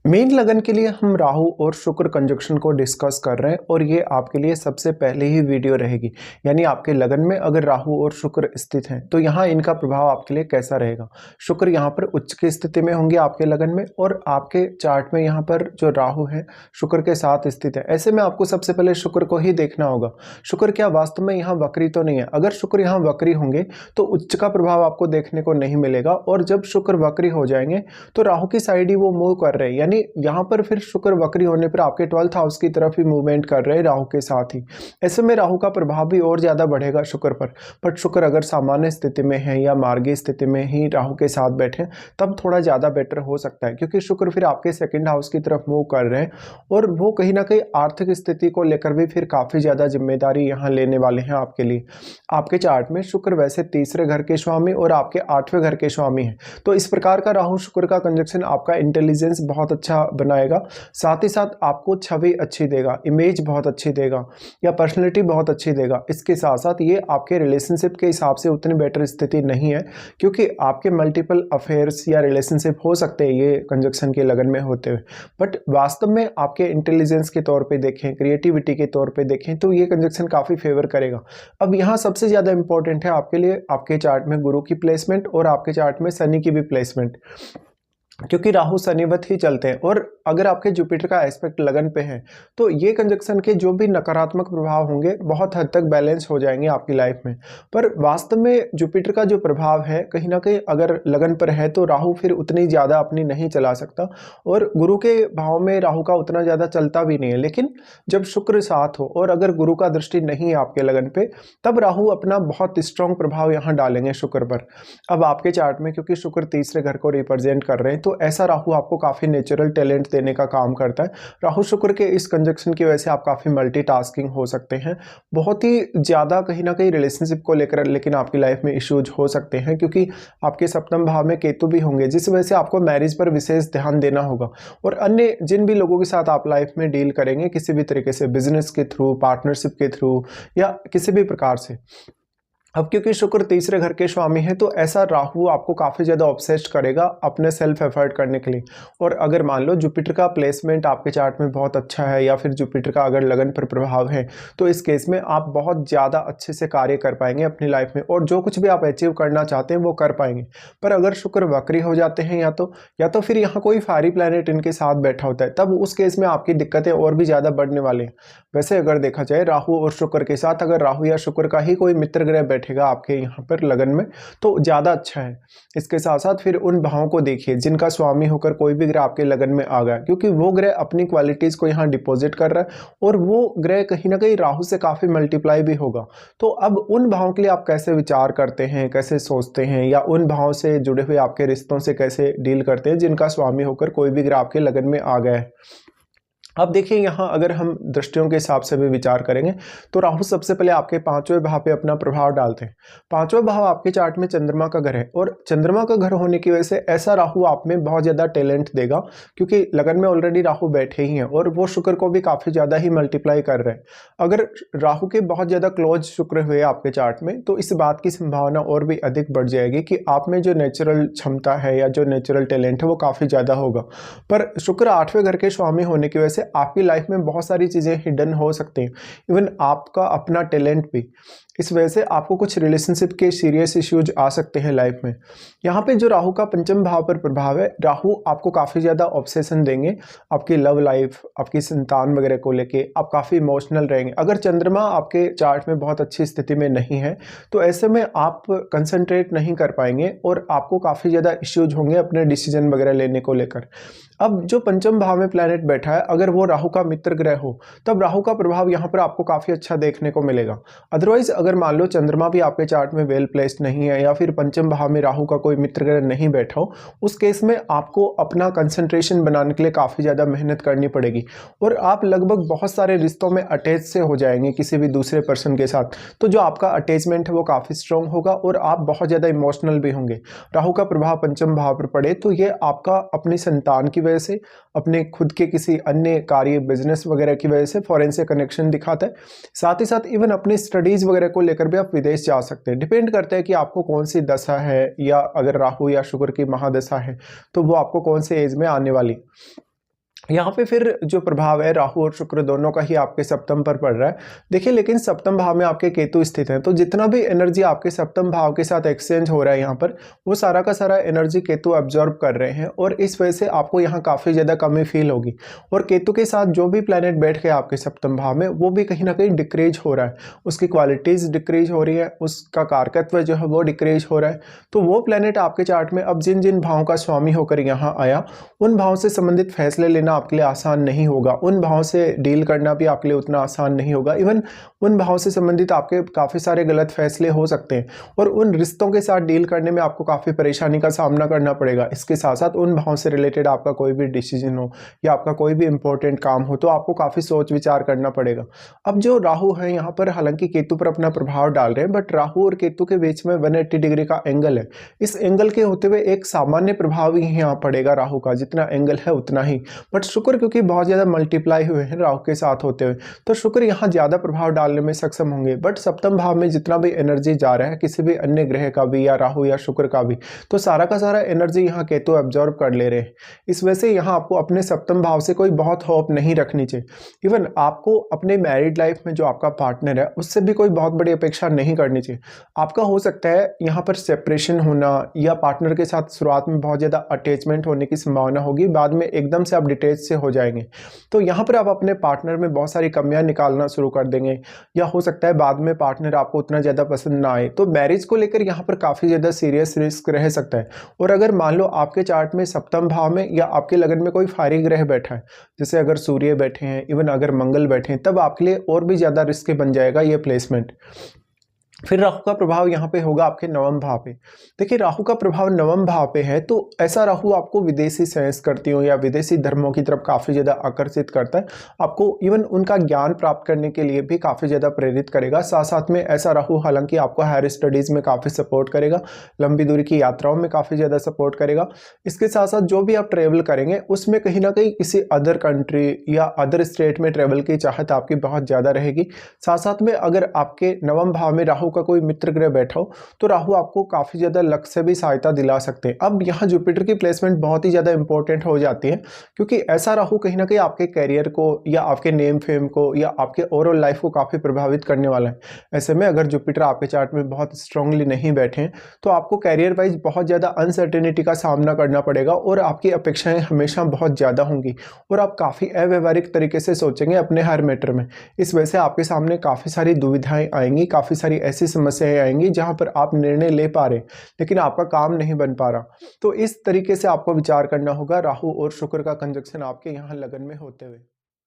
Main लगन के लिए हम राहु और शुक्र कंजक्शन को डिस्कस कर रहे हैं और ये आपके लिए सबसे पहले ही वीडियो रहेगी। यानी आपके लगन में अगर राहु और शुक्र स्थित हैं तो यहाँ इनका प्रभाव आपके लिए कैसा रहेगा। शुक्र यहाँ पर उच्च की स्थिति में होंगे आपके लगन में और आपके चार्ट में यहाँ पर जो राहु है शुक्र के साथ स्थित है। ऐसे में आपको सबसे पहले शुक्र को ही देखना होगा। शुक्र क्या वास्तव में यहाँ वक्री तो नहीं है। अगर शुक्र यहाँ वक्री होंगे तो उच्च का प्रभाव आपको देखने को नहीं मिलेगा और जब शुक्र वक्री हो जाएंगे तो राहु की साइड ही वो मूव कर रहे हैं। यानी यहाँ पर फिर शुक्र वक्री होने पर आपके 12th हाउस की तरफ ही मूवमेंट कर रहे हैं राहु के साथ ही। ऐसे में राहु का प्रभाव भी और ज्यादा बढ़ेगा शुक्र पर। बट शुक्र अगर सामान्य स्थिति में है या मार्गी स्थिति में ही राहु के साथ बैठे तब थोड़ा ज्यादा बेटर हो सकता है, क्योंकि शुक्र फिर आपके 2nd हाउस की तरफ मूव कर रहे हैं और वो कहीं ना कहीं आर्थिक स्थिति को लेकर भी फिर काफी ज्यादा जिम्मेदारी यहाँ लेने वाले हैं आपके लिए। आपके चार्ट में शुक्र वैसे 3रे घर के स्वामी और आपके 8वें घर के स्वामी हैं, तो इस प्रकार का राहु शुक्र का कंजक्शन आपका इंटेलिजेंस बहुत अच्छा बनाएगा, साथ ही साथ आपको छवि अच्छी देगा, इमेज बहुत अच्छी देगा या पर्सनैलिटी बहुत अच्छी देगा। इसके साथ साथ ये आपके रिलेशनशिप के हिसाब से उतनी बेटर स्थिति नहीं है, क्योंकि आपके मल्टीपल अफेयर्स या रिलेशनशिप हो सकते हैं ये कंजक्शन के लगन में होते हुए। बट वास्तव में आपके इंटेलिजेंस के तौर पे देखें, क्रिएटिविटी के तौर पे देखें तो ये कंजक्शन काफ़ी फेवर करेगा। अब यहाँ सबसे ज़्यादा इंपॉर्टेंट है आपके लिए आपके चार्ट में गुरु की प्लेसमेंट और आपके चार्ट में शनि की भी प्लेसमेंट, क्योंकि राहु शनिवत ही चलते हैं और अगर आपके जुपिटर का एस्पेक्ट लगन पे है तो ये कंजक्शन के जो भी नकारात्मक प्रभाव होंगे बहुत हद तक बैलेंस हो जाएंगे आपकी लाइफ में। पर वास्तव में जुपिटर का जो प्रभाव है कहीं ना कहीं अगर लगन पर है तो राहु फिर उतनी ज़्यादा अपनी नहीं चला सकता और गुरु के भाव में राहु का उतना ज़्यादा चलता भी नहीं है। लेकिन जब शुक्र साथ हो और अगर गुरु का दृष्टि नहीं है आपके लगन पे तब राहु अपना बहुत स्ट्रॉन्ग प्रभाव यहाँ डालेंगे शुक्र पर। अब आपके चार्ट में क्योंकि शुक्र 3रे घर को रिप्रेजेंट कर रहे हैं तो ऐसा राहु आपको काफ़ी नेचुरल टैलेंट देने का काम करता है। राहु शुक्र के इस कंजक्शन की वजह से आप काफ़ी मल्टीटास्किंग हो सकते हैं, बहुत ही ज़्यादा कहीं ना कहीं रिलेशनशिप को लेकर लेकिन आपकी लाइफ में इश्यूज हो सकते हैं, क्योंकि आपके 7वें भाव में केतु भी होंगे जिस वजह से आपको मैरिज पर विशेष ध्यान देना होगा। और अन्य जिन भी लोगों के साथ आप लाइफ में डील करेंगे किसी भी तरीके से, बिजनेस के थ्रू, पार्टनरशिप के थ्रू या किसी भी प्रकार से, अब क्योंकि शुक्र 3रे घर के स्वामी है तो ऐसा राहु आपको काफ़ी ज़्यादा ऑब्सेस्ड करेगा अपने सेल्फ एफर्ट करने के लिए। और अगर मान लो जुपिटर का प्लेसमेंट आपके चार्ट में बहुत अच्छा है या फिर जुपिटर का अगर लगन पर प्रभाव है तो इस केस में आप बहुत ज़्यादा अच्छे से कार्य कर पाएंगे अपनी लाइफ में और जो कुछ भी आप अचीव करना चाहते हैं वो कर पाएंगे। पर अगर शुक्र वक्री हो जाते हैं या तो फिर यहाँ कोई फायरी प्लैनेट इनके साथ बैठा होता है तब उस केस में आपकी दिक्कतें और भी ज़्यादा बढ़ने वाली हैं। वैसे अगर देखा जाए राहु और शुक्र के साथ अगर राहु या शुक्र का ही कोई मित्र ग्रह बैठेगा आपके यहाँ पर लगन में तो ज़्यादा अच्छा है। इसके साथ साथ फिर उन भावों को देखिए जिनका स्वामी होकर कोई भी ग्रह आपके लगन में आ गया, क्योंकि वो ग्रह अपनी क्वालिटीज़ को यहाँ डिपॉजिट कर रहा है और वो ग्रह कहीं ना कहीं राहु से काफ़ी मल्टीप्लाई भी होगा। तो अब उन भावों के लिए आप कैसे विचार करते हैं, कैसे सोचते हैं या उन भावों से जुड़े हुए आपके रिश्तों से कैसे डील करते हैं जिनका स्वामी होकर कोई भी ग्रह आपके लगन में आ गया है। अब देखिए यहाँ अगर हम दृष्टियों के हिसाब से भी विचार करेंगे तो राहु सबसे पहले आपके 5वें भाव पे अपना प्रभाव डालते हैं। 5वां भाव आपके चार्ट में चंद्रमा का घर है और चंद्रमा का घर होने की वजह से ऐसा राहु आप में बहुत ज़्यादा टैलेंट देगा, क्योंकि लगन में ऑलरेडी राहु बैठे ही हैं और वो शुक्र को भी काफ़ी ज़्यादा ही मल्टीप्लाई कर रहे हैं। अगर राहु के बहुत ज़्यादा क्लोज शुक्र हुए आपके चार्ट में तो इस बात की संभावना और भी अधिक बढ़ जाएगी कि आप में जो नेचुरल क्षमता है या जो नेचुरल टैलेंट है वो काफ़ी ज़्यादा होगा। पर शुक्र 8वें घर के स्वामी होने की वजह से आपकी लाइफ में बहुत सारी चीज़ें हिडन हो सकती हैं, इवन आपका अपना टैलेंट भी। इस वजह से आपको कुछ रिलेशनशिप के सीरियस इश्यूज आ सकते हैं लाइफ में। यहाँ पे जो राहु का 5वें भाव पर प्रभाव है, राहु आपको काफ़ी ज़्यादा ऑब्सेशन देंगे आपकी लव लाइफ, आपकी संतान वगैरह को लेके आप काफ़ी इमोशनल रहेंगे। अगर चंद्रमा आपके चार्ट में बहुत अच्छी स्थिति में नहीं है तो ऐसे में आप कंसंट्रेट नहीं कर पाएंगे और आपको काफ़ी ज़्यादा इश्यूज होंगे अपने डिसीजन वगैरह लेने को लेकर। अब जो 5वें भाव में प्लैनेट बैठा है अगर वो राहु का मित्र ग्रह हो तब राहु का प्रभाव यहाँ पर आपको काफ़ी अच्छा देखने को मिलेगा। अदरवाइज अगर मान लो चंद्रमा भी आपके चार्ट में वेल प्लेस्ड नहीं है या फिर 5वें भाव में राहु का कोई मित्र ग्रह नहीं बैठा हो, उस केस में आपको अपना कंसंट्रेशन बनाने के लिए काफ़ी ज़्यादा मेहनत करनी पड़ेगी और आप लगभग बहुत सारे रिश्तों में अटैच से हो जाएंगे किसी भी दूसरे पर्सन के साथ। तो जो आपका अटैचमेंट है वो काफ़ी स्ट्रॉन्ग होगा और आप बहुत ज़्यादा इमोशनल भी होंगे। राहु का प्रभाव 5वें भाव पर पड़े तो ये आपका अपनी संतान की वजह से, अपने खुद के किसी अन्य कार्य, बिजनेस वगैरह की वजह से फॉरेन से कनेक्शन दिखाता है। साथ ही साथ इवन अपनी स्टडीज़ वगैरह को लेकर भी आप विदेश जा सकते हैं। डिपेंड करता है कि आपको कौन सी दशा है या अगर राहु या शुक्र की महादशा है तो वो आपको कौन से एज में आने वाली। यहाँ पे फिर जो प्रभाव है राहु और शुक्र दोनों का ही आपके सप्तम पर पड़ रहा है। देखिए लेकिन सप्तम भाव में आपके केतु स्थित हैं, तो जितना भी एनर्जी आपके सप्तम भाव के साथ एक्सचेंज हो रहा है यहाँ पर, वो सारा का सारा एनर्जी केतु अब्जॉर्ब कर रहे हैं और इस वजह से आपको यहाँ काफ़ी ज़्यादा कमी फील होगी। और केतु के साथ जो भी प्लैनेट बैठ गए आपके सप्तम भाव में, वो भी कहीं ना कहीं डिक्रीज हो रहा है, उसकी क्वालिटीज़ डिक्रीज हो रही है, उसका कारकत्व जो है वो डिक्रीज हो रहा है। तो वो प्लैनेट आपके चार्ट में अब जिन जिन भावों का स्वामी होकर यहाँ आया, उन भावों से संबंधित फैसले लेना आपके लिए आसान नहीं होगा, उन भावों से डील करना भी आपके लिए उतना आसान नहीं होगा। इवन उन भावों से संबंधित आपके काफ़ी सारे गलत फैसले हो सकते हैं और उन रिश्तों के साथ डील करने में आपको काफ़ी परेशानी का सामना करना पड़ेगा। इसके साथ साथ उन भावों से रिलेटेड आपका कोई भी डिसीजन हो या आपका कोई भी इंपॉर्टेंट काम हो, तो आपको काफ़ी सोच विचार करना पड़ेगा। अब जो राहु है यहाँ पर हालांकि केतु पर अपना प्रभाव डाल रहे हैं, बट राहु और केतु के बीच में 180 डिग्री का एंगल है। इस एंगल के होते हुए एक सामान्य प्रभाव ही यहाँ पड़ेगा राहु का, जितना एंगल है उतना ही। बट शुक्र क्योंकि बहुत ज़्यादा मल्टीप्लाई हुए हैं राहु के साथ होते हुए, तो शुक्र यहाँ ज़्यादा प्रभाव डालने में सक्षम होंगे। बट सप्तम भाव में जितना भी एनर्जी जा रहा है किसी भी अन्य ग्रह का भी या राहु या शुक्र का भी, तो सारा का सारा एनर्जी यहाँ केतु एब्जॉर्ब कर ले रहे हैं। इस वजह से यहाँ आपको अपने सप्तम भाव से कोई बहुत होप नहीं रखनी चाहिए। इवन आपको अपने मैरिड लाइफ में जो आपका पार्टनर है उससे भी कोई बहुत बड़ी अपेक्षा नहीं करनी चाहिए। आपका हो सकता है यहाँ पर सेपरेशन होना या पार्टनर के साथ शुरुआत में बहुत ज़्यादा अटैचमेंट होने की संभावना होगी, बाद में एकदम से आप डिटेच से हो जाएंगे। तो यहाँ पर आप अपने पार्टनर में बहुत सारी कमियां निकालना शुरू कर देंगे, या हो सकता है बाद में पार्टनर आपको उतना ज़्यादा पसंद ना आए। तो मैरिज को लेकर यहाँ पर काफ़ी ज़्यादा सीरियस रिस्क रह सकता है। और अगर मान लो आपके चार्ट में सप्तम भाव में या आपके लगन में कोई फायरी ग्रह बैठा है, जैसे अगर सूर्य बैठे हैं, इवन अगर मंगल बैठे हैं, तब आपके लिए और भी ज़्यादा रिस्क बन जाएगा ये प्लेसमेंट। फिर राहु का प्रभाव यहाँ पे होगा आपके नवम भाव पे। देखिए राहु का प्रभाव नवम भाव पे है, तो ऐसा राहु आपको विदेशी संस्कृतियों या विदेशी धर्मों की तरफ काफ़ी ज़्यादा आकर्षित करता है। आपको इवन उनका ज्ञान प्राप्त करने के लिए भी काफ़ी ज़्यादा प्रेरित करेगा। साथ साथ में ऐसा राहु हालांकि आपको हायर स्टडीज़ में काफ़ी सपोर्ट करेगा, लंबी दूरी की यात्राओं में काफ़ी ज़्यादा सपोर्ट करेगा। इसके साथ साथ जो भी आप ट्रेवल करेंगे उसमें कहीं ना कहीं किसी अदर कंट्री या अदर स्टेट में ट्रेवल की चाहत आपकी बहुत ज़्यादा रहेगी। साथ साथ में अगर आपके नवम भाव में राहु का कोई मित्र ग्रह बैठा हो, तो राहु आपको काफी ज्यादा लक से भी सहायता दिला सकते हैं। अब यहाँ जुपिटर की प्लेसमेंट बहुत ही ज्यादा इंपॉर्टेंट हो जाती है, क्योंकि ऐसा राहु कहीं ना कहीं आपके कैरियर को या आपके नेम फेम को या आपके ओवरऑल लाइफ को काफी प्रभावित करने वाला है। ऐसे में अगर जुपिटर आपके चार्ट में बहुत स्ट्रांगली नहीं बैठे हैं, तो आपको कैरियर वाइज बहुत ज्यादा अनसर्टेनिटी का सामना करना पड़ेगा और आपकी अपेक्षाएं हमेशा बहुत ज्यादा होंगी और आप काफी अव्यवहारिक तरीके से सोचेंगे अपने हर मैटर में। इस वजह से आपके सामने काफी सारी दुविधाएं आएंगी, काफी सारी ऐसी समस्याएं आएंगी जहां पर आप निर्णय ले पा रहे लेकिन आपका काम नहीं बन पा रहा। तो इस तरीके से आपको विचार करना होगा राहु और शुक्र का कंजक्शन आपके यहाँ लगन में होते हुए।